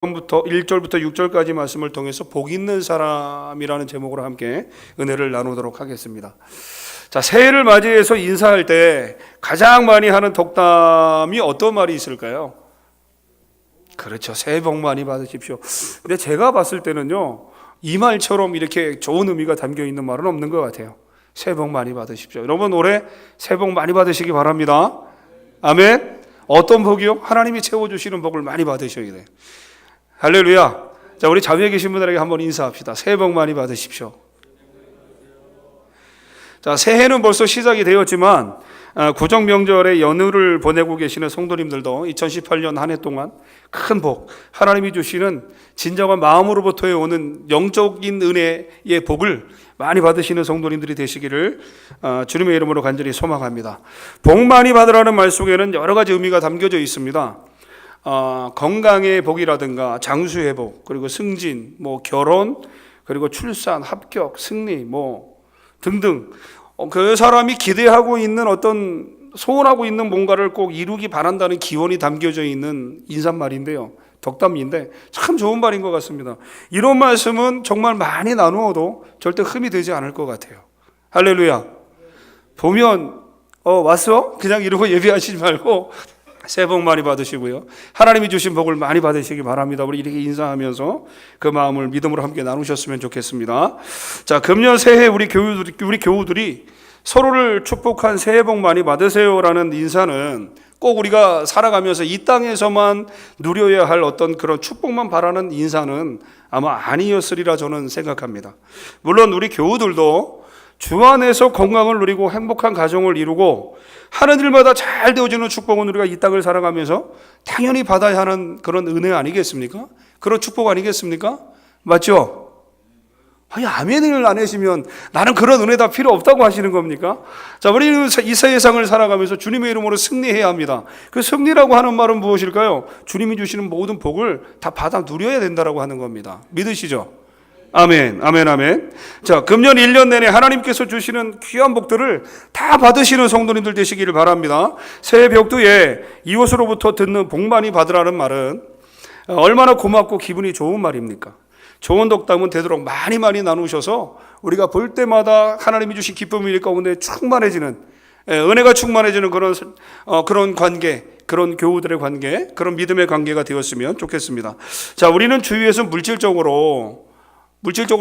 1절부터 6절까지 말씀을 통해서 복 있는 사람이라는 제목으로 함께 은혜를 나누도록 하겠습니다. 자, 새해를 맞이해서 인사할 때 가장 많이 하는 덕담이 어떤 말이 있을까요? 그렇죠. 새해 복 많이 받으십시오. 근데 제가 봤을 때는요, 이 말처럼 이렇게 좋은 의미가 담겨 있는 말은 없는 것 같아요. 새해 복 많이 받으십시오. 여러분 올해 새해 복 많이 받으시기 바랍니다. 아멘. 어떤 복이요? 하나님이 채워주시는 복을 많이 받으셔야 돼요. 할렐루야. 자, 우리 자위에 계신 분들에게 한번 인사합시다. 새해 복 많이 받으십시오. 자, 새해는 벌써 시작이 되었지만 구정 명절에 연휴를 보내고 계시는 성도님들도 2018년 한 해 동안 큰 복, 하나님이 주시는 진정한 마음으로부터의 오는 영적인 은혜의 복을 많이 받으시는 성도님들이 되시기를 주님의 이름으로 간절히 소망합니다. 복 많이 받으라는 말 속에는 여러 가지 의미가 담겨져 있습니다. 건강의 복이라든가 장수의 복, 그리고 승진, 결혼, 그리고 출산, 합격, 승리, 등등 그 사람이 기대하고 있는 어떤 소원하고 있는 뭔가를 꼭 이루기 바란다는 기원이 담겨져 있는 인사말인데요, 덕담인데 참 좋은 말인 것 같습니다. 이런 말씀은 정말 많이 나누어도 절대 흠이 되지 않을 것 같아요. 할렐루야. 보면 왔어? 그냥 이러고 예배하시지 말고 새해 복 많이 받으시고요, 하나님이 주신 복을 많이 받으시기 바랍니다. 우리 이렇게 인사하면서 그 마음을 믿음으로 함께 나누셨으면 좋겠습니다. 자, 금년 새해 우리 교우들이 서로를 축복한 새해 복 많이 받으세요라는 인사는 꼭 우리가 살아가면서 이 땅에서만 누려야 할 어떤 그런 축복만 바라는 인사는 아마 아니었으리라 저는 생각합니다. 물론 우리 교우들도 주 안에서 건강을 누리고 행복한 가정을 이루고 하는 일마다 잘 되어지는 축복은 우리가 이 땅을 살아가면서 당연히 받아야 하는 그런 은혜 아니겠습니까? 그런 축복 아니겠습니까? 맞죠? 아니, 아멘을 안 하시면 나는 그런 은혜 다 필요 없다고 하시는 겁니까? 자, 우리는 이 세상을 살아가면서 주님의 이름으로 승리해야 합니다. 그 승리라고 하는 말은 무엇일까요? 주님이 주시는 모든 복을 다 받아 누려야 된다라고 하는 겁니다. 믿으시죠? 아멘, 아멘, 아멘. 자, 금년 1년 내내 하나님께서 주시는 귀한 복들을 다 받으시는 성도님들 되시기를 바랍니다. 새해 벽두에 이웃으로부터 듣는 복 많이 받으라는 말은 얼마나 고맙고 기분이 좋은 말입니까? 좋은 덕담은 되도록 많이 나누셔서 우리가 볼 때마다 하나님이 주신 기쁨의 일 가운데 충만해지는, 은혜가 충만해지는 그런 관계, 그런 교우들의 관계, 그런 믿음의 관계가 되었으면 좋겠습니다. 자, 우리는 주위에서 물질적으로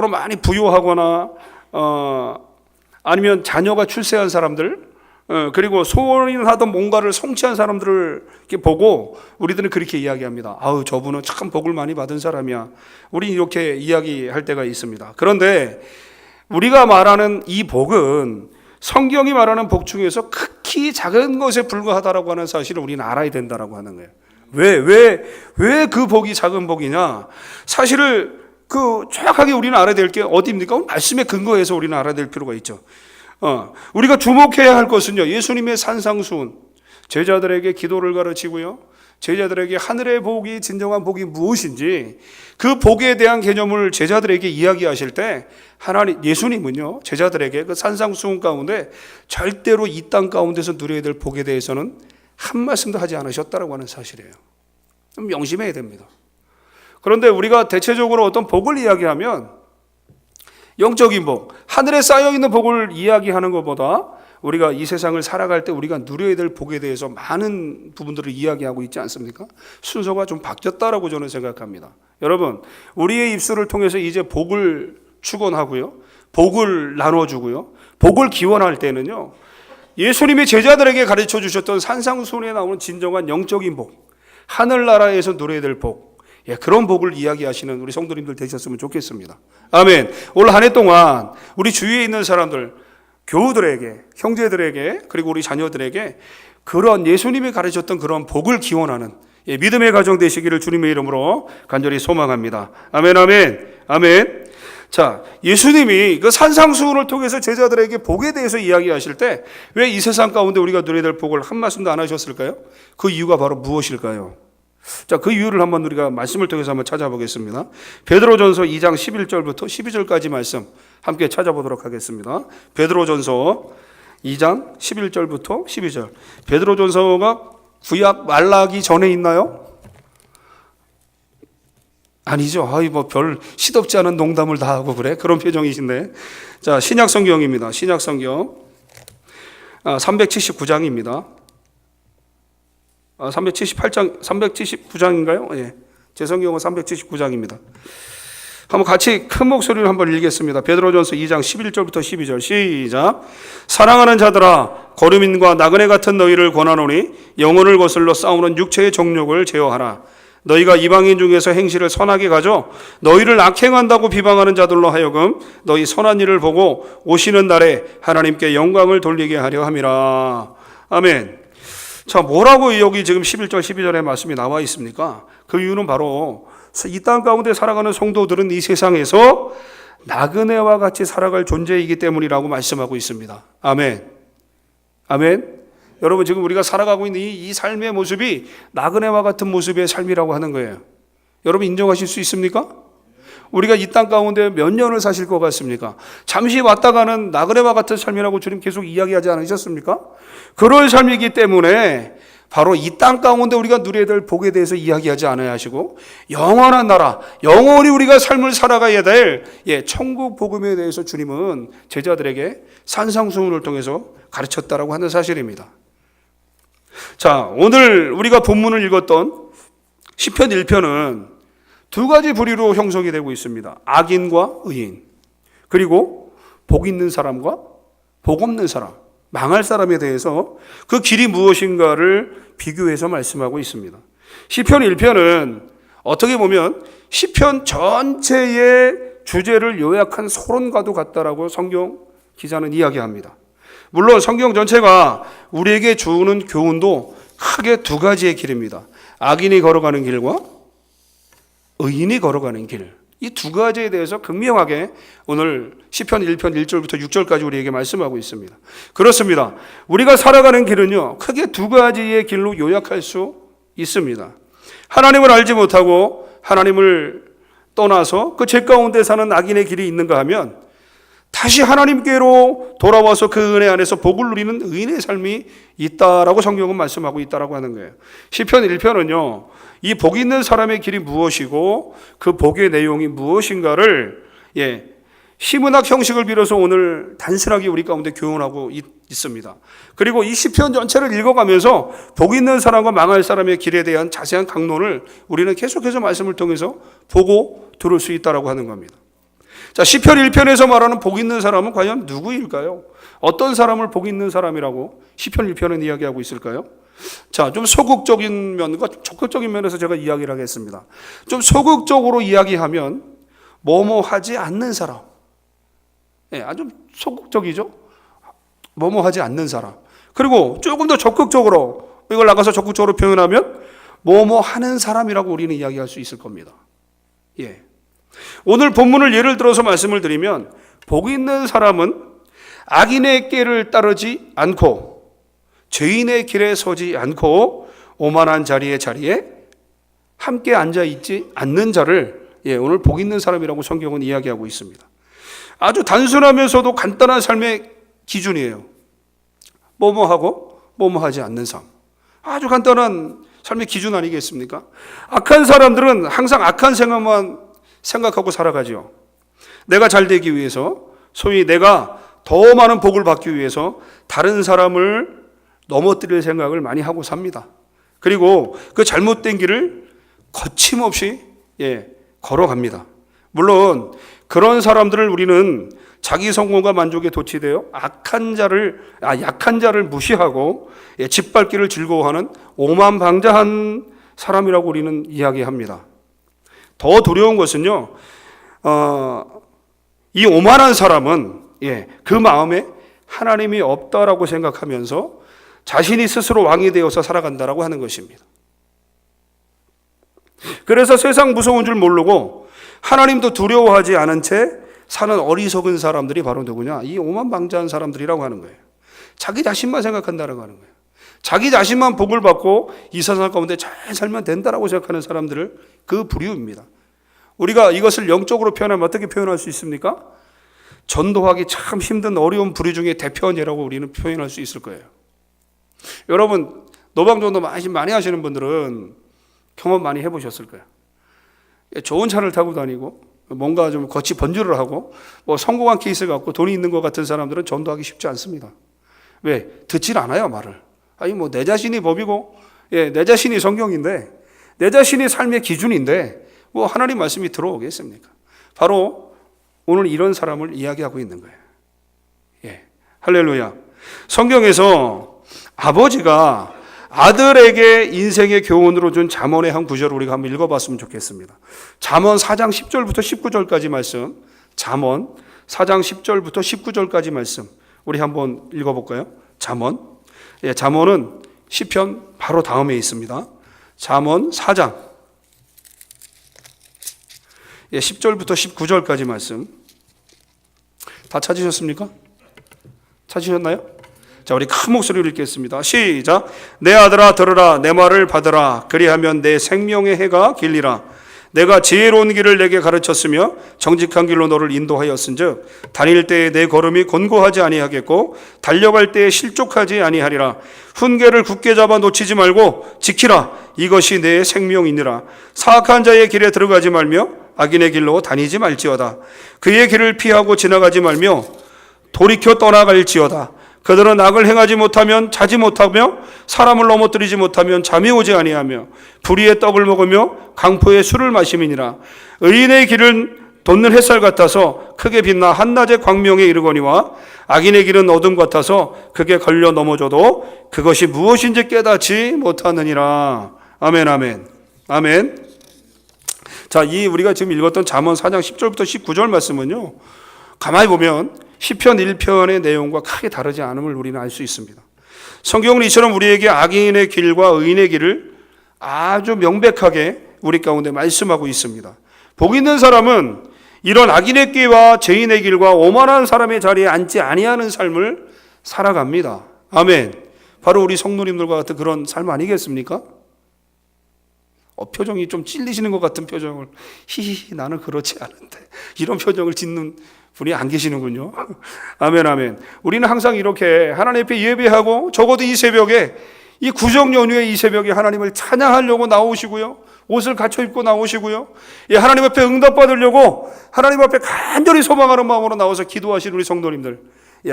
많이 부유하거나 아니면 자녀가 출세한 사람들, 그리고 소원하던 뭔가를 성취한 사람들을 이렇게 보고 우리들은 그렇게 이야기합니다. 아우, 저분은 참 복을 많이 받은 사람이야. 우리 이렇게 이야기할 때가 있습니다. 그런데 우리가 말하는 이 복은 성경이 말하는 복 중에서 극히 작은 것에 불과하다라고 하는 사실을 우리는 알아야 된다라고 하는 거예요. 왜 그 복이 작은 복이냐? 사실을 정확하게 우리는 알아야 될 게 어디입니까? 말씀에 근거해서 우리는 알아야 될 필요가 있죠. 우리가 주목해야 할 것은요, 예수님의 산상수훈, 제자들에게 기도를 가르치고요, 제자들에게 하늘의 복이 진정한 복이 무엇인지 그 복에 대한 개념을 제자들에게 이야기하실 때 예수님은요, 제자들에게 그 산상수훈 가운데 절대로 이 땅 가운데서 누려야 될 복에 대해서는 한 말씀도 하지 않으셨다라고 하는 사실이에요. 명심해야 됩니다. 그런데 우리가 대체적으로 어떤 복을 이야기하면 영적인 복, 하늘에 쌓여있는 복을 이야기하는 것보다 우리가 이 세상을 살아갈 때 우리가 누려야 될 복에 대해서 많은 부분들을 이야기하고 있지 않습니까? 순서가 좀 바뀌었다라고 저는 생각합니다. 여러분, 우리의 입술을 통해서 이제 복을 축원하고요, 복을 나눠주고요, 복을 기원할 때는요, 예수님이 제자들에게 가르쳐 주셨던 산상수훈에 나오는 진정한 영적인 복, 하늘나라에서 누려야 될 복, 그런 복을 이야기하시는 우리 성도님들 되셨으면 좋겠습니다. 아멘. 올 한 해 동안 우리 주위에 있는 사람들, 교우들에게, 형제들에게, 그리고 우리 자녀들에게 그런 예수님이 가르쳤던 그런 복을 기원하는 믿음의 가정 되시기를 주님의 이름으로 간절히 소망합니다. 아멘, 아멘, 아멘. 자, 예수님이 그 산상수훈을 통해서 제자들에게 복에 대해서 이야기하실 때 왜 이 세상 가운데 우리가 누려야 될 복을 한 말씀도 안 하셨을까요? 그 이유가 바로 무엇일까요? 자, 그 이유를 한번 우리가 말씀을 통해서 한번 찾아보겠습니다. 베드로전서 2장 11절부터 12절까지 말씀 함께 찾아보도록 하겠습니다. 베드로전서 2장 11절부터 12절. 베드로전서가 구약 말라기 전에 있나요? 아니죠. 뭐 별 시덥지 않은 농담을 다 하고 그래? 그런 표정이신데. 자, 신약 성경입니다. 신약 성경 379장입니다. 378장, 379장인가요? 예. 제 성경은 379장입니다. 한번 같이 큰 목소리로 한번 읽겠습니다. 베드로전서 2장 11절부터 12절 시작. 사랑하는 자들아, 거류민과 나그네 같은 너희를 권하노니 영혼을 거슬러 싸우는 육체의 정욕을 제어하라. 너희가 이방인 중에서 행실을 선하게 가져 너희를 악행한다고 비방하는 자들로 하여금 너희 선한 일을 보고 오시는 날에 하나님께 영광을 돌리게 하려 함이라. 아멘. 자, 뭐라고 여기 지금 11절 12절의 말씀이 나와 있습니까? 그 이유는 바로 이 땅 가운데 살아가는 성도들은 이 세상에서 나그네와 같이 살아갈 존재이기 때문이라고 말씀하고 있습니다. 아멘. 아멘. 여러분, 지금 우리가 살아가고 있는 이 삶의 모습이 나그네와 같은 모습의 삶이라고 하는 거예요. 여러분, 인정하실 수 있습니까? 우리가 이 땅 가운데 몇 년을 사실 것 같습니까? 잠시 왔다 가는 나그네와 같은 삶이라고 주님 계속 이야기하지 않으셨습니까? 그럴 삶이기 때문에 바로 이 땅 가운데 우리가 누려야 될 복에 대해서 이야기하지 않아야 하시고, 영원한 나라, 영원히 우리가 삶을 살아가야 될 천국 복음에 대해서 주님은 제자들에게 산상수훈을 통해서 가르쳤다라고 하는 사실입니다. 자, 오늘 우리가 본문을 읽었던 시편 1편은 두 가지 부류로 형성이 되고 있습니다. 악인과 의인, 그리고 복 있는 사람과 복 없는 사람, 망할 사람에 대해서 그 길이 무엇인가를 비교해서 말씀하고 있습니다. 시편 1편은 어떻게 보면 시편 전체의 주제를 요약한 서론과도 같다라고 성경 기자는 이야기합니다. 물론 성경 전체가 우리에게 주는 교훈도 크게 두 가지의 길입니다. 악인이 걸어가는 길과 의인이 걸어가는 길. 이 두 가지에 대해서 극명하게 오늘 시편 1편 1절부터 6절까지 우리에게 말씀하고 있습니다. 그렇습니다. 우리가 살아가는 길은요, 크게 두 가지의 길로 요약할 수 있습니다. 하나님을 알지 못하고 하나님을 떠나서 그 죄 가운데 사는 악인의 길이 있는가 하면, 다시 하나님께로 돌아와서 그 은혜 안에서 복을 누리는 의인의 삶이 있다라고 성경은 말씀하고 있다라고 하는 거예요. 시편 1편은요, 이 복 있는 사람의 길이 무엇이고 그 복의 내용이 무엇인가를 시문학 형식을 빌어서 오늘 단순하게 우리 가운데 교훈하고 있습니다. 그리고 이 시편 전체를 읽어가면서 복 있는 사람과 망할 사람의 길에 대한 자세한 강론을 우리는 계속해서 말씀을 통해서 보고 들을 수 있다라고 하는 겁니다. 자, 시편 1편에서 말하는 복 있는 사람은 과연 누구일까요? 어떤 사람을 복 있는 사람이라고 시편 1편은 이야기하고 있을까요? 자, 좀 소극적인 면과 적극적인 면에서 제가 이야기를 하겠습니다. 좀 소극적으로 이야기하면 뭐뭐 하지 않는 사람. 아주 소극적이죠? 뭐뭐 하지 않는 사람. 그리고 조금 더 적극적으로, 이걸 나가서 적극적으로 표현하면 뭐뭐 하는 사람이라고 우리는 이야기할 수 있을 겁니다. 오늘 본문을 예를 들어서 말씀을 드리면, 복 있는 사람은 악인의 길을 따르지 않고 죄인의 길에 서지 않고 오만한 자리에 함께 앉아있지 않는 자를 오늘 복 있는 사람이라고 성경은 이야기하고 있습니다. 아주 단순하면서도 간단한 삶의 기준이에요. 뭐뭐 하고 뭐뭐 하지 않는 삶. 아주 간단한 삶의 기준 아니겠습니까? 악한 사람들은 항상 악한 생각만 생각하고 살아가죠. 내가 잘 되기 위해서, 소위 내가 더 많은 복을 받기 위해서 다른 사람을 넘어뜨릴 생각을 많이 하고 삽니다. 그리고 그 잘못된 길을 거침없이 걸어갑니다. 물론 그런 사람들을 우리는 자기 성공과 만족에 도취되어 약한 자를 무시하고 짓밟기를 즐거워하는 오만방자한 사람이라고 우리는 이야기합니다. 더 두려운 것은요, 이 오만한 사람은 그 마음에 하나님이 없다라고 생각하면서 자신이 스스로 왕이 되어서 살아간다라고 하는 것입니다. 그래서 세상 무서운 줄 모르고 하나님도 두려워하지 않은 채 사는 어리석은 사람들이 바로 누구냐? 이 오만방자한 사람들이라고 하는 거예요. 자기 자신만 생각한다라고 하는 거예요. 자기 자신만 복을 받고 이 세상 가운데 잘 살면 된다라고 생각하는 사람들을 그 부류입니다. 우리가 이것을 영적으로 표현하면 어떻게 표현할 수 있습니까? 전도하기 참 힘든 어려운 부류 중에 대표한 예라고 우리는 표현할 수 있을 거예요. 여러분, 노방전도 많이 하시는 분들은 경험 많이 해보셨을 거예요. 좋은 차를 타고 다니고 뭔가 좀 겉이 번지를 하고 뭐 성공한 케이스 갖고 돈이 있는 것 같은 사람들은 전도하기 쉽지 않습니다. 왜? 듣질 않아요, 말을. 아니 뭐 내 자신이 법이고 내 자신이 성경인데 내 자신이 삶의 기준인데 뭐 하나님 말씀이 들어오겠습니까? 바로 오늘 이런 사람을 이야기하고 있는 거예요. 할렐루야. 성경에서 아버지가 아들에게 인생의 교훈으로 준 잠언의 한 구절을 우리가 한번 읽어봤으면 좋겠습니다. 잠언 4장 10절부터 19절까지 말씀, 잠언 4장 10절부터 19절까지 말씀 우리 한번 읽어볼까요? 잠언. 잠언은 시편 바로 다음에 있습니다. 잠언 4장 10절부터 19절까지 말씀 다 찾으셨습니까? 찾으셨나요? 자, 우리 큰 목소리로 읽겠습니다. 시작. 내 아들아 들으라, 내 말을 받으라. 그리하면 내 생명의 해가 길리라. 내가 지혜로운 길을 내게 가르쳤으며 정직한 길로 너를 인도하였은즉 다닐 때에 내 걸음이 곤고하지 아니하겠고 달려갈 때에 실족하지 아니하리라. 훈계를 굳게 잡아 놓치지 말고 지키라. 이것이 내 생명이니라. 사악한 자의 길에 들어가지 말며 악인의 길로 다니지 말지어다. 그의 길을 피하고 지나가지 말며 돌이켜 떠나갈지어다. 그들은 악을 행하지 못하면 자지 못하며 사람을 넘어뜨리지 못하면 잠이 오지 아니하며 불의의 떡을 먹으며 강포의 술을 마심이니라. 의인의 길은 돋는 햇살 같아서 크게 빛나 한낮의 광명에 이르거니와 악인의 길은 어둠 같아서 그게 걸려 넘어져도 그것이 무엇인지 깨닫지 못하느니라. 아멘, 아멘, 아멘. 자, 이 우리가 지금 읽었던 잠언 4장 10절부터 19절 말씀은요, 가만히 보면 시편 1편의 내용과 크게 다르지 않음을 우리는 알 수 있습니다. 성경은 이처럼 우리에게 악인의 길과 의인의 길을 아주 명백하게 우리 가운데 말씀하고 있습니다. 복 있는 사람은 이런 악인의 길과 죄인의 길과 오만한 사람의 자리에 앉지 아니하는 삶을 살아갑니다. 아멘. 바로 우리 성도님들과 같은 그런 삶 아니겠습니까? 표정이 좀 찔리시는 것 같은 표정을 히히 나는 그렇지 않은데 이런 표정을 짓는 분이 안 계시는군요. 아멘, 아멘. 우리는 항상 이렇게 하나님 앞에 예배하고 적어도 이 새벽에 이 구정 연휴의 이 새벽에 하나님을 찬양하려고 나오시고요. 옷을 갖춰 입고 나오시고요. 하나님 앞에 응답받으려고 하나님 앞에 간절히 소망하는 마음으로 나와서 기도하시는 우리 성도님들.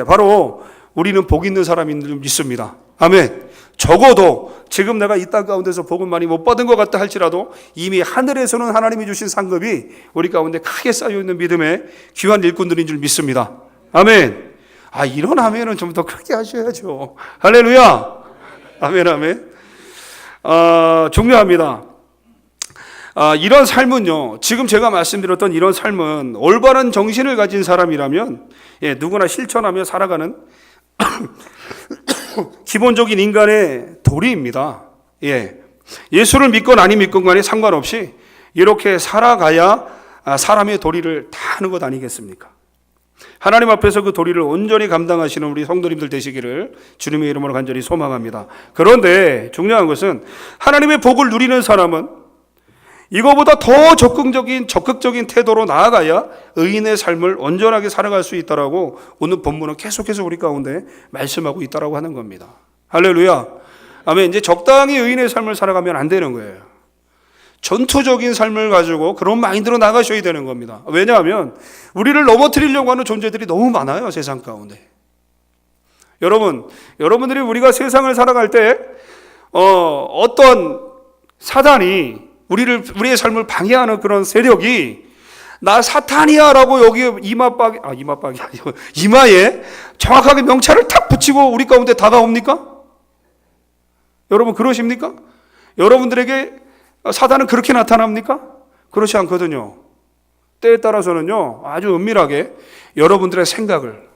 바로 우리는 복 있는 사람인 줄 믿습니다. 아멘. 적어도 지금 내가 이 땅 가운데서 복은 많이 못 받은 것 같다 할지라도 이미 하늘에서는 하나님이 주신 상급이 우리 가운데 크게 쌓여있는 믿음의 귀한 일꾼들인 줄 믿습니다. 아멘. 이런 아멘은 좀 더 크게 하셔야죠. 할렐루야. 아멘, 아멘. 중요합니다. 이런 삶은요, 지금 제가 말씀드렸던 이런 삶은 올바른 정신을 가진 사람이라면 누구나 실천하며 살아가는 기본적인 인간의 도리입니다. 예수를 믿건 아니 믿건 간에 상관없이 이렇게 살아가야 사람의 도리를 다 하는 것 아니겠습니까? 하나님 앞에서 그 도리를 온전히 감당하시는 우리 성도님들 되시기를 주님의 이름으로 간절히 소망합니다. 그런데 중요한 것은 하나님의 복을 누리는 사람은 이거보다 더 적극적인 태도로 나아가야 의인의 삶을 온전하게 살아갈 수 있다라고 오늘 본문은 계속해서 우리 가운데 말씀하고 있다라고 하는 겁니다. 할렐루야. 아멘. 이제 적당히 의인의 삶을 살아가면 안 되는 거예요. 전투적인 삶을 가지고 그런 마인드로 나가셔야 되는 겁니다. 왜냐하면 우리를 넘어뜨리려고 하는 존재들이 너무 많아요, 세상 가운데. 여러분들이 우리가 세상을 살아갈 때 어떤 사단이 우리의 삶을 방해하는 그런 세력이 나 사탄이야 라고 여기 이마에 정확하게 명찰을 탁 붙이고 우리 가운데 다가옵니까? 여러분 그러십니까? 여러분들에게 사단은 그렇게 나타납니까? 그렇지 않거든요. 때에 따라서는요, 아주 은밀하게 여러분들의 생각을,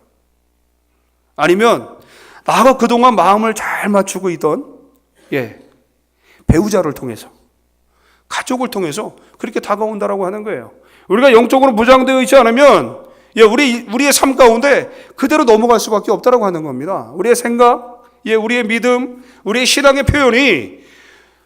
아니면 나하고 그동안 마음을 잘 맞추고 있던 배우자를 통해서, 가족을 통해서 그렇게 다가온다라고 하는 거예요. 우리가 영적으로 무장되어 있지 않으면 우리의 삶 가운데 그대로 넘어갈 수밖에 없다라고 하는 겁니다. 우리의 생각, 우리의 믿음, 우리의 신앙의 표현이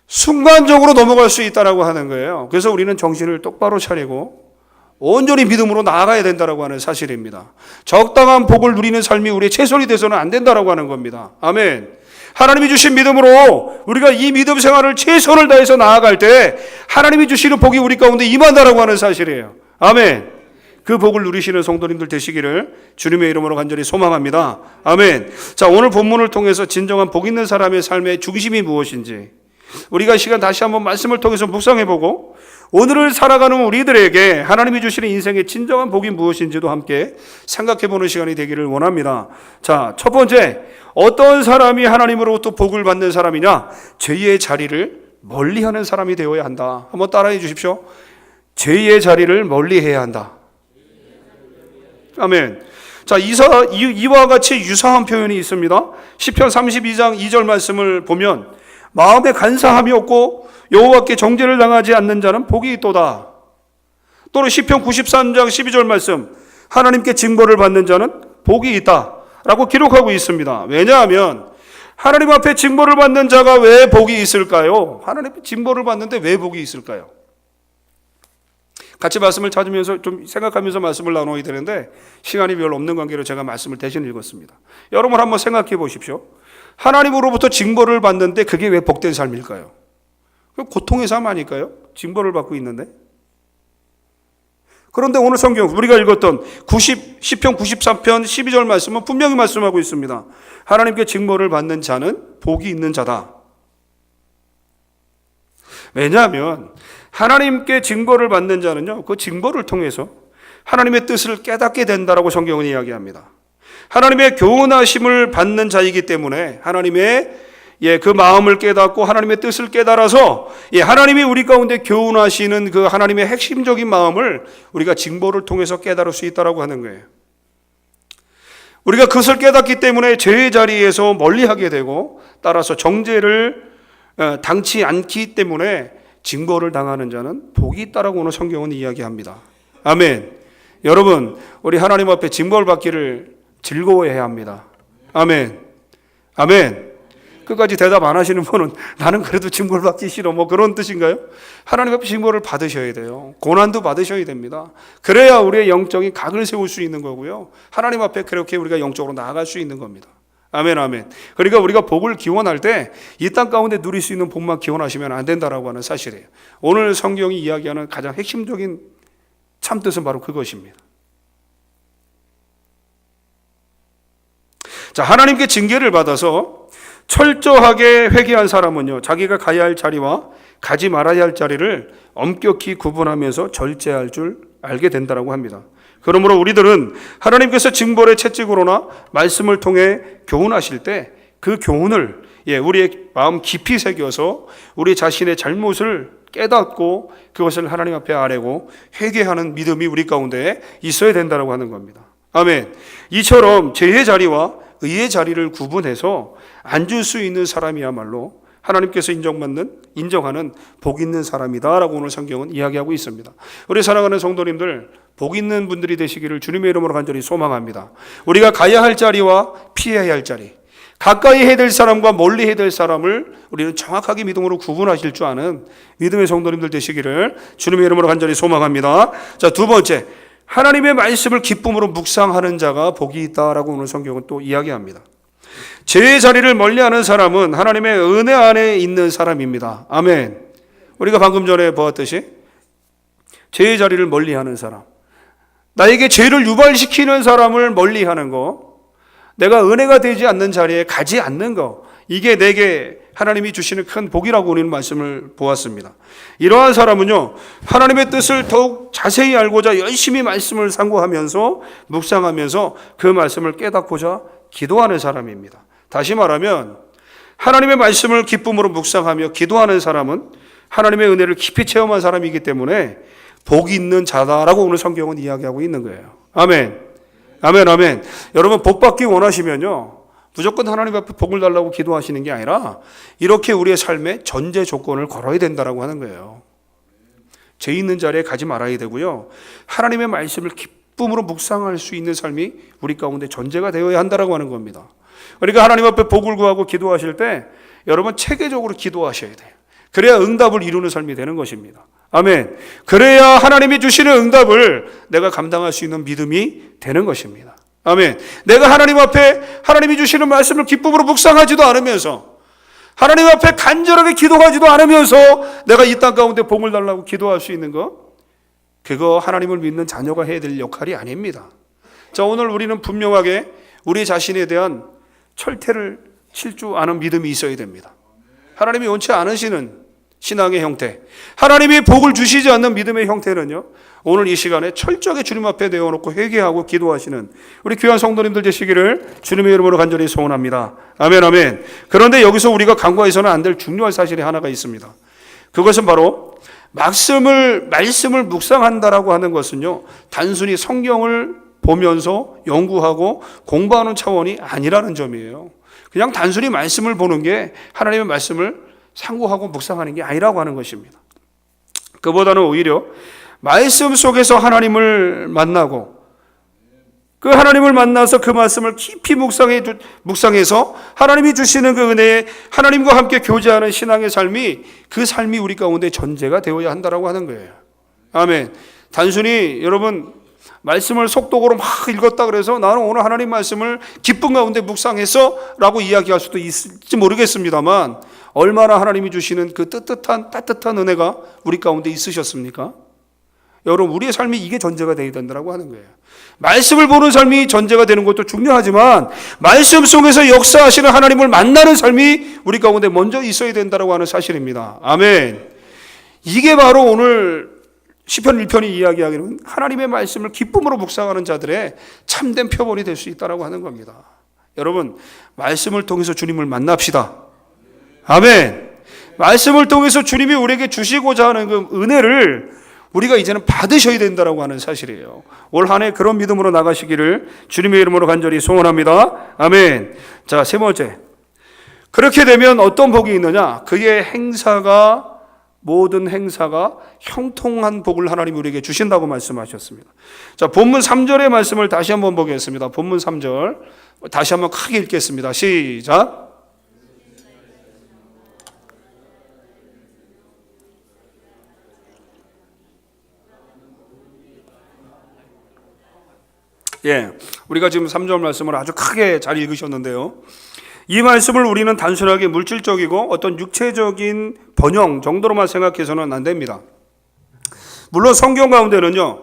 순간적으로 넘어갈 수 있다라고 하는 거예요. 그래서 우리는 정신을 똑바로 차리고 온전히 믿음으로 나아가야 된다라고 하는 사실입니다. 적당한 복을 누리는 삶이 우리의 최선이 돼서는 안 된다라고 하는 겁니다. 아멘. 하나님이 주신 믿음으로 우리가 이 믿음 생활을 최선을 다해서 나아갈 때 하나님이 주시는 복이 우리 가운데 임한다라고 하는 사실이에요. 아멘. 그 복을 누리시는 성도님들 되시기를 주님의 이름으로 간절히 소망합니다. 아멘. 자, 오늘 본문을 통해서 진정한 복 있는 사람의 삶의 중심이 무엇인지 우리가 이 시간 다시 한번 말씀을 통해서 묵상해보고 오늘을 살아가는 우리들에게 하나님이 주시는 인생의 진정한 복이 무엇인지도 함께 생각해보는 시간이 되기를 원합니다. 자, 첫 번째, 어떤 사람이 하나님으로부터 복을 받는 사람이냐? 죄의 자리를 멀리하는 사람이 되어야 한다. 한번 따라해 주십시오. 죄의 자리를 멀리해야 한다. 아멘. 자, 이와 같이 유사한 표현이 있습니다. 시편 32장 2절 말씀을 보면 마음에 간사함이 없고 여호와께 정죄를 당하지 않는 자는 복이 있도다. 또는 시편 93장 12절 말씀, 하나님께 징벌을 받는 자는 복이 있다 라고 기록하고 있습니다. 왜냐하면 하나님 앞에 징벌을 받는 자가 왜 복이 있을까요? 하나님 앞에 징벌을 받는데 왜 복이 있을까요? 같이 말씀을 찾으면서 좀 생각하면서 말씀을 나눠야 되는데 시간이 별로 없는 관계로 제가 말씀을 대신 읽었습니다. 여러분 한번 생각해 보십시오. 하나님으로부터 징벌을 받는데 그게 왜 복된 삶일까요? 고통의 삶 아닐까요? 징벌을 받고 있는데. 그런데 오늘 성경 우리가 읽었던 시편 93편 12절 말씀은 분명히 말씀하고 있습니다. 하나님께 징벌을 받는 자는 복이 있는 자다. 왜냐하면 하나님께 징벌을 받는 자는요, 그 징벌을 통해서 하나님의 뜻을 깨닫게 된다라고 성경은 이야기합니다. 하나님의 교훈하심을 받는 자이기 때문에 하나님의 그 마음을 깨닫고 하나님의 뜻을 깨달아서 하나님이 우리 가운데 교훈하시는 그 하나님의 핵심적인 마음을 우리가 징벌을 통해서 깨달을 수 있다라고 하는 거예요. 우리가 그것을 깨닫기 때문에 죄의 자리에서 멀리하게 되고 따라서 정죄를 당치 않기 때문에 징벌을 당하는 자는 복이 있다라고 오늘 성경은 이야기합니다. 아멘. 여러분, 우리 하나님 앞에 징벌 받기를 즐거워해야 합니다. 아멘. 아멘. 끝까지 대답 안 하시는 분은 나는 그래도 징벌 받기 싫어 뭐 그런 뜻인가요? 하나님 앞에 징벌을 받으셔야 돼요. 고난도 받으셔야 됩니다. 그래야 우리의 영적인 각을 세울 수 있는 거고요. 하나님 앞에 그렇게 우리가 영적으로 나아갈 수 있는 겁니다. 아멘, 아멘. 그러니까 우리가 복을 기원할 때 이 땅 가운데 누릴 수 있는 복만 기원하시면 안 된다라고 하는 사실이에요. 오늘 성경이 이야기하는 가장 핵심적인 참뜻은 바로 그것입니다. 자, 하나님께 징계를 받아서 철저하게 회개한 사람은요, 자기가 가야 할 자리와 가지 말아야 할 자리를 엄격히 구분하면서 절제할 줄 알게 된다라고 합니다. 그러므로 우리들은 하나님께서 징벌의 채찍으로나 말씀을 통해 교훈하실 때 그 교훈을 우리의 마음 깊이 새겨서 우리 자신의 잘못을 깨닫고 그것을 하나님 앞에 아뢰고 회개하는 믿음이 우리 가운데 있어야 된다라고 하는 겁니다. 아멘. 이처럼 죄의 자리와 의의 자리를 구분해서 앉을 수 있는 사람이야말로 하나님께서 인정하는 복 있는 사람이다라고 오늘 성경은 이야기하고 있습니다. 우리 사랑하는 성도님들, 복 있는 분들이 되시기를 주님의 이름으로 간절히 소망합니다. 우리가 가야 할 자리와 피해야 할 자리, 가까이 해야 될 사람과 멀리 해야 될 사람을 우리는 정확하게 믿음으로 구분하실 줄 아는 믿음의 성도님들 되시기를 주님의 이름으로 간절히 소망합니다. 자, 두 번째, 하나님의 말씀을 기쁨으로 묵상하는 자가 복이 있다라고 오늘 성경은 또 이야기합니다. 죄의 자리를 멀리하는 사람은 하나님의 은혜 안에 있는 사람입니다. 아멘. 우리가 방금 전에 보았듯이 죄의 자리를 멀리하는 사람, 나에게 죄를 유발시키는 사람을 멀리하는 거, 내가 은혜가 되지 않는 자리에 가지 않는 거, 이게 내게 하나님이 주시는 큰 복이라고 우리는 말씀을 보았습니다. 이러한 사람은요, 하나님의 뜻을 더욱 자세히 알고자 열심히 말씀을 상고하면서 묵상하면서 그 말씀을 깨닫고자 기도하는 사람입니다. 다시 말하면 하나님의 말씀을 기쁨으로 묵상하며 기도하는 사람은 하나님의 은혜를 깊이 체험한 사람이기 때문에 복이 있는 자다라고 오늘 성경은 이야기하고 있는 거예요. 아멘. 아멘, 아멘. 여러분, 복 받기 원하시면요, 무조건 하나님 앞에 복을 달라고 기도하시는 게 아니라 이렇게 우리의 삶에 전제 조건을 걸어야 된다라고 하는 거예요. 죄 있는 자리에 가지 말아야 되고요, 하나님의 말씀을 기쁨으로 묵상할 수 있는 삶이 우리 가운데 전제가 되어야 한다라고 하는 겁니다. 그러니까 하나님 앞에 복을 구하고 기도하실 때 여러분 체계적으로 기도하셔야 돼요. 그래야 응답을 이루는 삶이 되는 것입니다. 아멘. 그래야 하나님이 주시는 응답을 내가 감당할 수 있는 믿음이 되는 것입니다. 아멘. 내가 하나님 앞에 하나님이 주시는 말씀을 기쁨으로 묵상하지도 않으면서 하나님 앞에 간절하게 기도하지도 않으면서 내가 이 땅 가운데 복을 달라고 기도할 수 있는 거, 그거 하나님을 믿는 자녀가 해야 될 역할이 아닙니다. 자, 오늘 우리는 분명하게 우리 자신에 대한 철퇴를 칠 줄 아는 믿음이 있어야 됩니다. 하나님이 원치 않으시는 신앙의 형태, 하나님이 복을 주시지 않는 믿음의 형태는요, 오늘 이 시간에 철저하게 주님 앞에 내어놓고 회개하고 기도하시는 우리 귀한 성도님들 되시기를 주님의 이름으로 간절히 소원합니다. 아멘, 아멘. 그런데 여기서 우리가 간과해서는 안 될 중요한 사실이 하나가 있습니다. 그것은 바로 말씀을 묵상한다라고 하는 것은요, 단순히 성경을 보면서 연구하고 공부하는 차원이 아니라는 점이에요. 그냥 단순히 말씀을 보는 게 하나님의 말씀을 상고하고 묵상하는 게 아니라고 하는 것입니다. 그보다는 오히려 말씀 속에서 하나님을 만나고 그 하나님을 만나서 그 말씀을 깊이 묵상해서 하나님이 주시는 그 은혜에 하나님과 함께 교제하는 신앙의 삶이, 그 삶이 우리 가운데 전제가 되어야 한다라고 하는 거예요. 아멘. 단순히 여러분 말씀을 속독으로 막 읽었다 그래서 나는 오늘 하나님 말씀을 기쁨 가운데 묵상해서 라고 이야기할 수도 있을지 모르겠습니다만, 얼마나 하나님이 주시는 그 따뜻한 은혜가 우리 가운데 있으셨습니까? 여러분, 우리의 삶이 이게 전제가 되어야 된다고 하는 거예요. 말씀을 보는 삶이 전제가 되는 것도 중요하지만 말씀 속에서 역사하시는 하나님을 만나는 삶이 우리 가운데 먼저 있어야 된다고 하는 사실입니다. 아멘. 이게 바로 오늘 시편 1편이 이야기하기는 하나님의 말씀을 기쁨으로 묵상하는 자들의 참된 표본이 될 수 있다고 하는 겁니다. 여러분, 말씀을 통해서 주님을 만납시다. 아멘. 말씀을 통해서 주님이 우리에게 주시고자 하는 그 은혜를 우리가 이제는 받으셔야 된다고 하는 사실이에요. 올 한 해 그런 믿음으로 나가시기를 주님의 이름으로 간절히 소원합니다. 아멘. 자, 세 번째. 그렇게 되면 어떤 복이 있느냐? 그의 모든 행사가 형통한 복을 하나님이 우리에게 주신다고 말씀하셨습니다. 자, 본문 3절의 말씀을 다시 한번 보겠습니다. 본문 3절 다시 한번 크게 읽겠습니다. 시작. 예, 우리가 지금 3절 말씀을 아주 크게 잘 읽으셨는데요, 이 말씀을 우리는 단순하게 물질적이고 어떤 육체적인 번영 정도로만 생각해서는 안 됩니다. 물론 성경 가운데는요,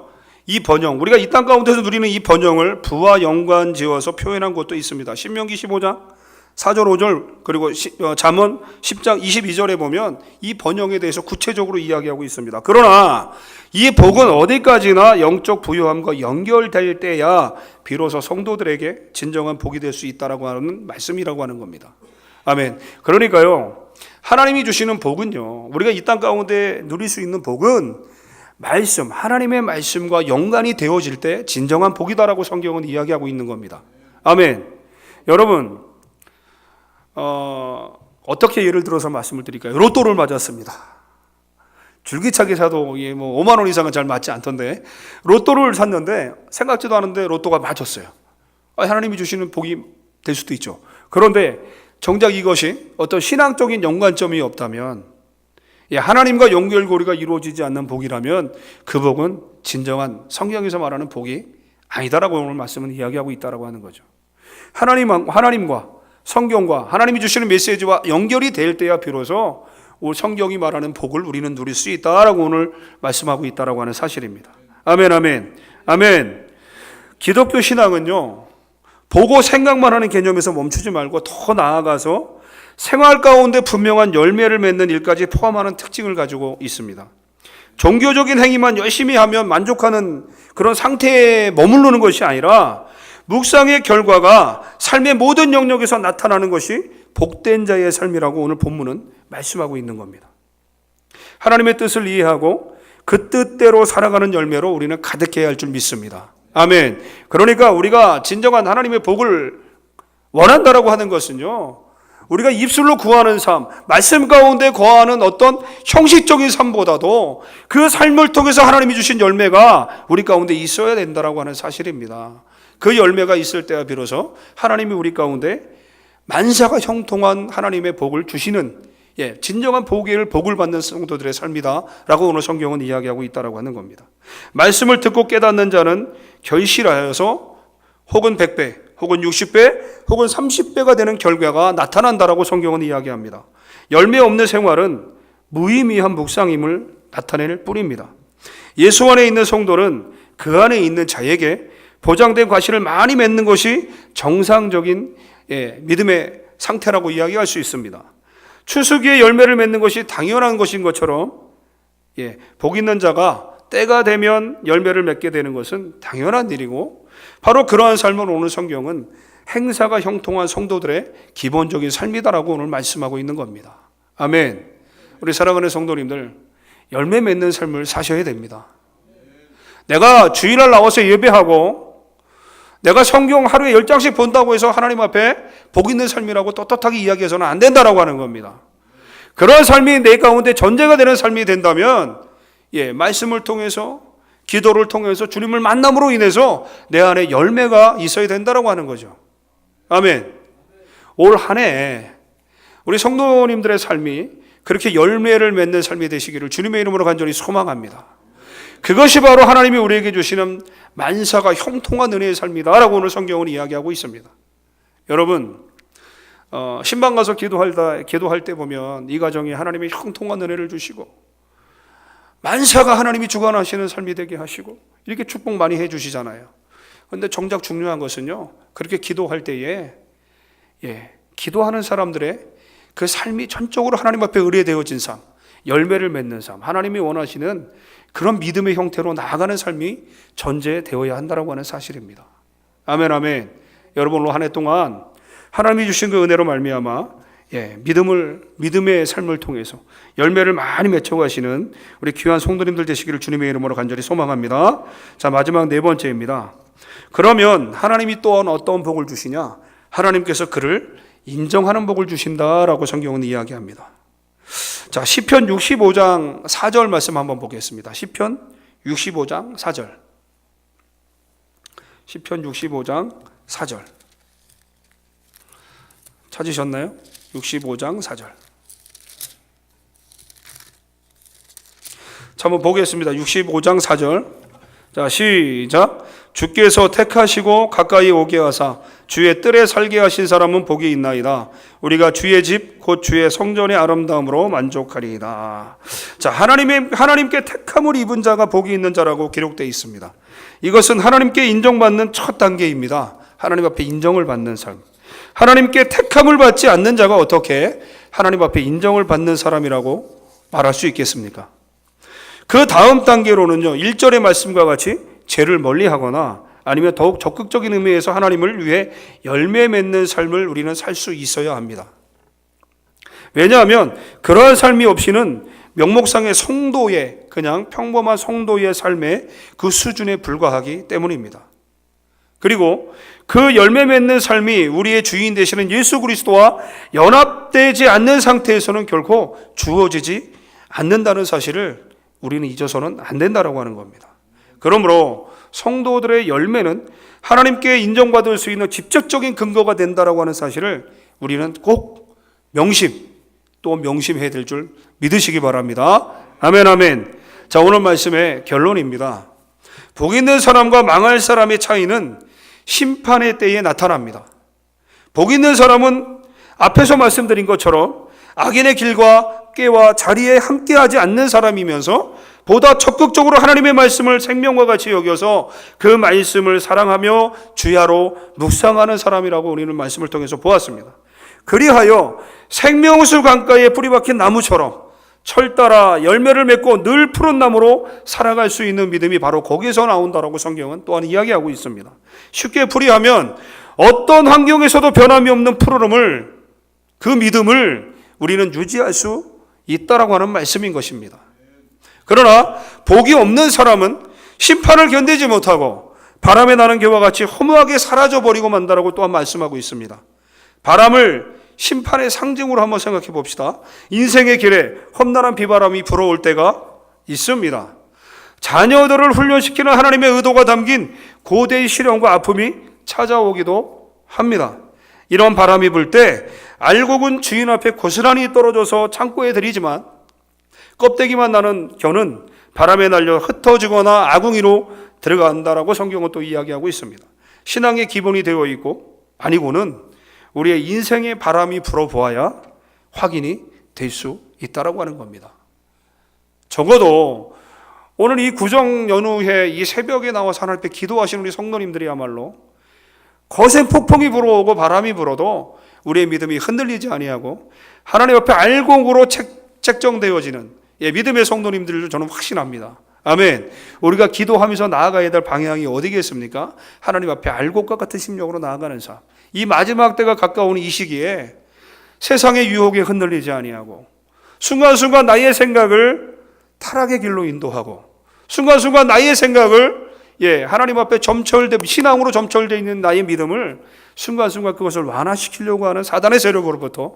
이 번영, 우리가 이 땅 가운데서 누리는 이 번영을 부와 연관 지어서 표현한 것도 있습니다. 신명기 15장 4절 5절 그리고 잠언 10장 22절에 보면 이 번영에 대해서 구체적으로 이야기하고 있습니다. 그러나 이 복은 어디까지나 영적 부유함과 연결될 때야 비로소 성도들에게 진정한 복이 될 수 있다라고 하는 말씀이라고 하는 겁니다. 아멘. 그러니까요, 하나님이 주시는 복은요, 우리가 이 땅 가운데 누릴 수 있는 복은 말씀, 하나님의 말씀과 연관이 되어질 때 진정한 복이다라고 성경은 이야기하고 있는 겁니다. 아멘. 여러분, 어떻게 예를 들어서 말씀을 드릴까요? 로또를 맞았습니다. 줄기차게 사도 뭐 5만 원 이상은 잘 맞지 않던데, 로또를 샀는데 생각지도 않은데 로또가 맞았어요. 하나님이 주시는 복이 될 수도 있죠. 그런데 정작 이것이 어떤 신앙적인 연관점이 없다면, 하나님과 연결고리가 이루어지지 않는 복이라면 그 복은 진정한 성경에서 말하는 복이 아니다라고 오늘 말씀은 이야기하고 있다라고 하는 거죠. 하나님과 성경과 하나님이 주시는 메시지와 연결이 될 때야 비로소 성경이 말하는 복을 우리는 누릴 수 있다라고 오늘 말씀하고 있다라고 하는 사실입니다. 아멘, 아멘, 아멘. 기독교 신앙은요, 보고 생각만 하는 개념에서 멈추지 말고 더 나아가서 생활 가운데 분명한 열매를 맺는 일까지 포함하는 특징을 가지고 있습니다. 종교적인 행위만 열심히 하면 만족하는 그런 상태에 머무르는 것이 아니라 묵상의 결과가 삶의 모든 영역에서 나타나는 것이 복된 자의 삶이라고 오늘 본문은 말씀하고 있는 겁니다. 하나님의 뜻을 이해하고 그 뜻대로 살아가는 열매로 우리는 가득해야 할 줄 믿습니다. 아멘. 그러니까 우리가 진정한 하나님의 복을 원한다라고 하는 것은요, 우리가 입술로 구하는 삶, 말씀 가운데 거하는 어떤 형식적인 삶보다도 그 삶을 통해서 하나님이 주신 열매가 우리 가운데 있어야 된다라고 하는 사실입니다. 그 열매가 있을 때야 비로소 하나님이 우리 가운데 만사가 형통한 하나님의 복을 주시는, 진정한 복을 받는 성도들의 삶이다 라고 오늘 성경은 이야기하고 있다고 하는 겁니다. 말씀을 듣고 깨닫는 자는 결실하여서 혹은 100배, 혹은 60배, 혹은 30배가 되는 결과가 나타난다라고 성경은 이야기합니다. 열매 없는 생활은 무의미한 묵상임을 나타낼 뿐입니다. 예수 안에 있는 성도는 그 안에 있는 자에게 보장된 과실을 많이 맺는 것이 정상적인 믿음의 상태라고 이야기할 수 있습니다. 추수기에 열매를 맺는 것이 당연한 것인 것처럼 복 있는 자가 때가 되면 열매를 맺게 되는 것은 당연한 일이고, 바로 그러한 삶을 오늘 성경은 행사가 형통한 성도들의 기본적인 삶이다라고 오늘 말씀하고 있는 겁니다. 아멘. 우리 사랑하는 성도님들, 열매 맺는 삶을 사셔야 됩니다. 내가 주일날 나와서 예배하고 내가 성경 하루에 10장씩 본다고 해서 하나님 앞에 복 있는 삶이라고 떳떳하게 이야기해서는 안 된다라고 하는 겁니다. 그런 삶이 내 가운데 전제가 되는 삶이 된다면 말씀을 통해서, 기도를 통해서, 주님을 만남으로 인해서 내 안에 열매가 있어야 된다라고 하는 거죠. 아멘. 올 한 해 우리 성도님들의 삶이 그렇게 열매를 맺는 삶이 되시기를 주님의 이름으로 간절히 소망합니다. 그것이 바로 하나님이 우리에게 주시는 만사가 형통한 은혜의 삶이다라고 오늘 성경은 이야기하고 있습니다. 여러분, 신방 가서 기도할 때 보면 이 가정에 하나님이 형통한 은혜를 주시고 만사가 하나님이 주관하시는 삶이 되게 하시고 이렇게 축복 많이 해주시잖아요. 그런데 정작 중요한 것은요, 그렇게 기도할 때에 기도하는 사람들의 그 삶이 전적으로 하나님 앞에 의뢰되어진 삶, 열매를 맺는 삶, 하나님이 원하시는 그런 믿음의 형태로 나아가는 삶이 전제되어야 한다고 하는 사실입니다. 아멘, 아멘. 여러분, 오늘 한 해 동안 하나님이 주신 그 은혜로 말미암아 믿음의 삶을 통해서 열매를 많이 맺혀가시는 우리 귀한 성도님들 되시기를 주님의 이름으로 간절히 소망합니다. 자, 마지막 네 번째입니다. 그러면 하나님이 또한 어떤 복을 주시냐? 하나님께서 그를 인정하는 복을 주신다라고 성경은 이야기합니다. 자, 시편 65장 4절 말씀 한번 보겠습니다. 시편 65장 4절. 시편 65장 4절. 찾으셨나요? 65장 4절. 자, 한번 보겠습니다. 65장 4절. 자, 시작. 주께서 택하시고 가까이 오게 하사 주의 뜰에 살게 하신 사람은 복이 있나이다. 우리가 주의 집 곧 주의 성전의 아름다움으로 만족하리이다. 자, 하나님께 택함을 입은 자가 복이 있는 자라고 기록되어 있습니다. 이것은 하나님께 인정받는 첫 단계입니다. 하나님 앞에 인정을 받는 삶. 하나님께 택함을 받지 않는 자가 어떻게 하나님 앞에 인정을 받는 사람이라고 말할 수 있겠습니까? 그 다음 단계로는요, 1절의 말씀과 같이 죄를 멀리하거나 아니면 더욱 적극적인 의미에서 하나님을 위해 열매 맺는 삶을 우리는 살 수 있어야 합니다. 왜냐하면 그러한 삶이 없이는 명목상의 성도의, 그냥 평범한 성도의 삶의 그 수준에 불과하기 때문입니다. 그리고 그 열매 맺는 삶이 우리의 주인 되시는 예수 그리스도와 연합되지 않는 상태에서는 결코 주어지지 않는다는 사실을 우리는 잊어서는 안 된다라고 하는 겁니다. 그러므로 성도들의 열매는 하나님께 인정받을 수 있는 직접적인 근거가 된다라고 하는 사실을 우리는 꼭 명심해야 될 줄 믿으시기 바랍니다. 아멘, 아멘. 자, 오늘 말씀의 결론입니다. 복 있는 사람과 망할 사람의 차이는 심판의 때에 나타납니다. 복 있는 사람은 앞에서 말씀드린 것처럼 악인의 길과 꾀와 자리에 함께하지 않는 사람이면서 보다 적극적으로 하나님의 말씀을 생명과 같이 여겨서 그 말씀을 사랑하며 주야로 묵상하는 사람이라고 우리는 말씀을 통해서 보았습니다. 그리하여 생명수 강가에 뿌리 박힌 나무처럼 철따라 열매를 맺고 늘 푸른 나무로 살아갈 수 있는 믿음이 바로 거기에서 나온다라고 성경은 또한 이야기하고 있습니다. 쉽게 풀이하면 어떤 환경에서도 변함이 없는 푸르름을, 그 믿음을 우리는 유지할 수 있다라고 하는 말씀인 것입니다. 그러나 복이 없는 사람은 심판을 견디지 못하고 바람에 나는 개와 같이 허무하게 사라져버리고 만다라고 또한 말씀하고 있습니다. 바람을 심판의 상징으로 한번 생각해 봅시다. 인생의 길에 험난한 비바람이 불어올 때가 있습니다. 자녀들을 훈련시키는 하나님의 의도가 담긴 고대의 시련과 아픔이 찾아오기도 합니다. 이런 바람이 불 때 알곡은 주인 앞에 고스란히 떨어져서 창고에 들이지만 껍데기만 나는 겨는 바람에 날려 흩어지거나 아궁이로 들어간다라고 성경은 또 이야기하고 있습니다. 신앙의 기본이 되어 있고, 아니고는 우리의 인생의 바람이 불어보아야 확인이 될 수 있다라고 하는 겁니다. 적어도 오늘 이 구정 연휴에 이 새벽에 나와서 하나님 앞에 기도하시는 우리 성도님들이야말로 거센 폭풍이 불어오고 바람이 불어도 우리의 믿음이 흔들리지 아니하고 하나님 앞에 알곡으로 책정되어지는 믿음의 성도님들을 저는 확신합니다. 아멘. 우리가 기도하면서 나아가야 될 방향이 어디겠습니까? 하나님 앞에 알곡과 같은 심령으로 나아가는 삶. 이 마지막 때가 가까운 이 시기에 세상의 유혹에 흔들리지 아니하고 순간순간 나의 생각을 타락의 길로 인도하고 순간순간 나의 생각을 하나님 앞에 신앙으로 점철되어 있는 나의 믿음을 순간순간 그것을 완화시키려고 하는 사단의 세력으로부터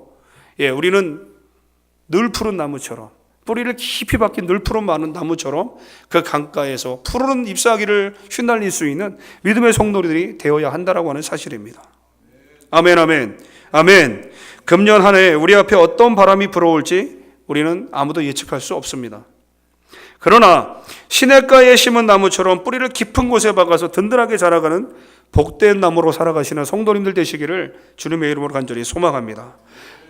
우리는 늘 푸른 나무처럼, 뿌리를 깊이 박힌 늘 푸른 많은 나무처럼 그 강가에서 푸른 잎사귀를 휘날릴 수 있는 믿음의 성도들이 되어야 한다라고 하는 사실입니다. 아멘, 아멘, 아멘. 금년 한 해 우리 앞에 어떤 바람이 불어올지 우리는 아무도 예측할 수 없습니다. 그러나 시냇가에 심은 나무처럼 뿌리를 깊은 곳에 박아서 든든하게 자라가는 복된 나무로 살아가시는 성도님들 되시기를 주님의 이름으로 간절히 소망합니다.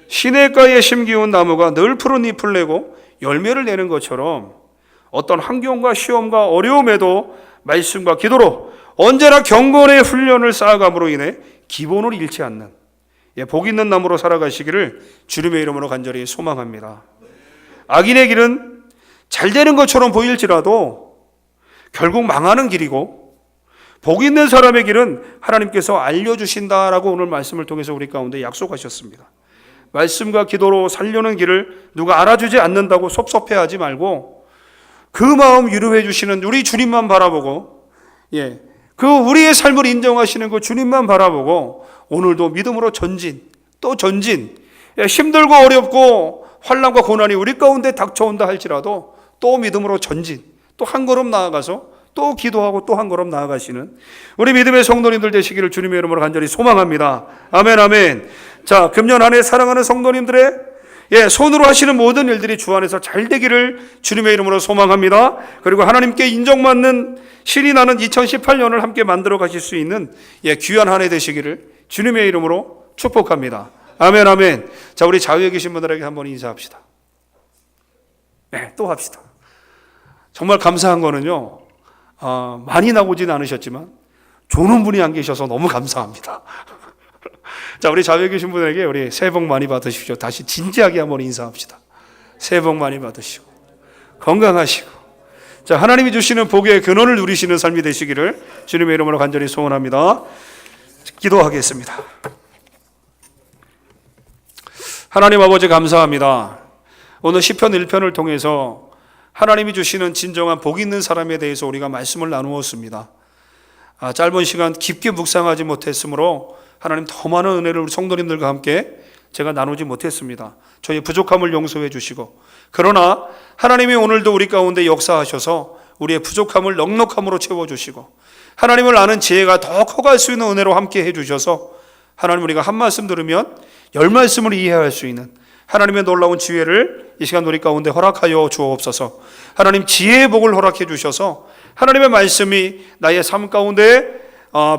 시냇가에 심기운 나무가 늘 푸른 잎을 내고 열매를 내는 것처럼 어떤 환경과 시험과 어려움에도 말씀과 기도로 언제나 경건의 훈련을 쌓아감으로 인해 기본을 잃지 않는 복 있는 나무로 살아가시기를 주님의 이름으로 간절히 소망합니다. 악인의 길은 잘 되는 것처럼 보일지라도 결국 망하는 길이고 복 있는 사람의 길은 하나님께서 알려주신다라고 오늘 말씀을 통해서 우리 가운데 약속하셨습니다. 말씀과 기도로 살려는 길을 누가 알아주지 않는다고 섭섭해하지 말고 그 마음 위로해 주시는 우리 주님만 바라보고 그 우리의 삶을 인정하시는 그 주님만 바라보고 오늘도 믿음으로 전진 또 전진, 힘들고 어렵고 환난과 고난이 우리 가운데 닥쳐온다 할지라도 또 믿음으로 전진, 또 한 걸음 나아가서 또 기도하고 또 한 걸음 나아가시는 우리 믿음의 성도님들 되시기를 주님의 이름으로 간절히 소망합니다. 아멘, 아멘. 자, 금년 한 해 사랑하는 성도님들의 손으로 하시는 모든 일들이 주 안에서 잘 되기를 주님의 이름으로 소망합니다. 그리고 하나님께 인정받는 신이 나는 2018년을 함께 만들어 가실 수 있는 귀한 한 해 되시기를 주님의 이름으로 축복합니다. 아멘, 아멘. 자, 우리 좌우에 계신 분들에게 한번 인사합시다. 또 합시다. 정말 감사한 거는요, 많이 나오진 않으셨지만 좋은 분이 안 계셔서 너무 감사합니다. 자, 우리 좌우에 계신 분에게 우리 새해 복 많이 받으십시오. 다시 진지하게 한번 인사합시다. 새해 복 많이 받으시고 건강하시고 자, 하나님이 주시는 복의 근원을 누리시는 삶이 되시기를 주님의 이름으로 간절히 소원합니다. 기도하겠습니다. 하나님 아버지 감사합니다. 오늘 시편 1편을 통해서 하나님이 주시는 진정한 복 있는 사람에 대해서 우리가 말씀을 나누었습니다. 짧은 시간 깊게 묵상하지 못했으므로 하나님 더 많은 은혜를 우리 성도님들과 함께 제가 나누지 못했습니다. 저희 부족함을 용서해 주시고 그러나 하나님이 오늘도 우리 가운데 역사하셔서 우리의 부족함을 넉넉함으로 채워주시고 하나님을 아는 지혜가 더 커갈 수 있는 은혜로 함께 해주셔서 하나님 우리가 한 말씀 들으면 10말씀을 이해할 수 있는 하나님의 놀라운 지혜를 이 시간 우리 가운데 허락하여 주옵소서. 하나님 지혜의 복을 허락해 주셔서 하나님의 말씀이 나의 삶 가운데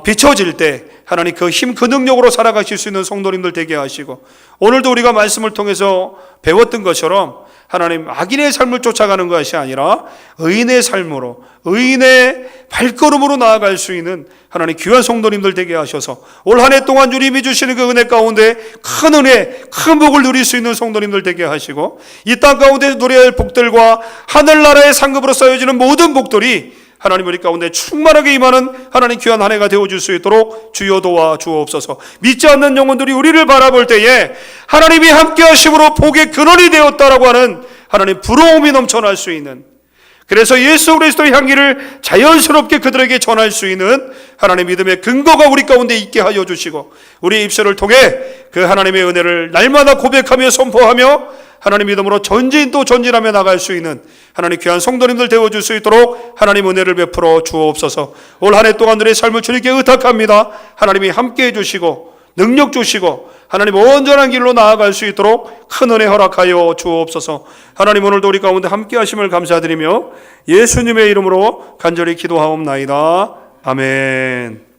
비춰질 때 하나님 그 힘, 그 능력으로 살아가실 수 있는 성도님들 되게 하시고 오늘도 우리가 말씀을 통해서 배웠던 것처럼 하나님 악인의 삶을 쫓아가는 것이 아니라 의인의 삶으로 의인의 발걸음으로 나아갈 수 있는 하나님 귀한 성도님들 되게 하셔서 올 한 해 동안 주님이 주시는 그 은혜 가운데 큰 은혜, 큰 복을 누릴 수 있는 성도님들 되게 하시고 이 땅 가운데 누려야 할 복들과 하늘나라의 상급으로 쌓여지는 모든 복들이 하나님 우리 가운데 충만하게 임하는 하나님 귀한 한 해가 되어줄 수 있도록 주여 도와 주옵소서. 믿지 않는 영혼들이 우리를 바라볼 때에 하나님이 함께 하심으로 복의 근원이 되었다라고 하는 하나님 부러움이 넘쳐날 수 있는 그래서 예수 그리스도의 향기를 자연스럽게 그들에게 전할 수 있는 하나님 믿음의 근거가 우리 가운데 있게 하여 주시고 우리의 입술을 통해 그 하나님의 은혜를 날마다 고백하며 선포하며 하나님 믿음으로 전진 또 전진하며 나갈 수 있는 하나님 귀한 성도님들 되어줄 수 있도록 하나님 은혜를 베풀어 주옵소서. 올 한 해 동안 우리의 삶을 주님께 의탁합니다. 하나님이 함께해 주시고 능력 주시고 하나님 온전한 길로 나아갈 수 있도록 큰 은혜 허락하여 주옵소서. 하나님 오늘도 우리 가운데 함께 하심을 감사드리며 예수님의 이름으로 간절히 기도하옵나이다. 아멘.